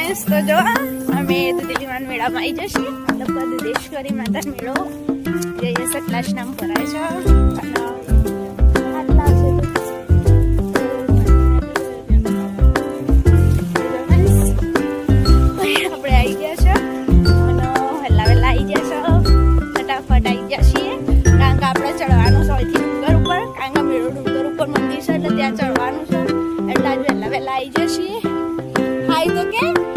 guys તો જો અમે દુધેલીમાં મેળામાં આવી જશે લોકો દુધેશ્વરી માતા મેળો જઈએ સતલાશ નામ ભરાય છે આપણે આવી ગયા છે અને હેલા વેલા આવી ગયા છે ફટાફટ આવી ગયા છીએ કારણ કે આપણે ચડવાનું છે અહીંથી ડુંગર ઉપર કારણ કે મેળો ડુંગર ઉપર મંદિર છે એટલે ત્યાં ચડવાનું છે એટલે આજે વહેલા વહેલા આવી જઈએ હાય તો કે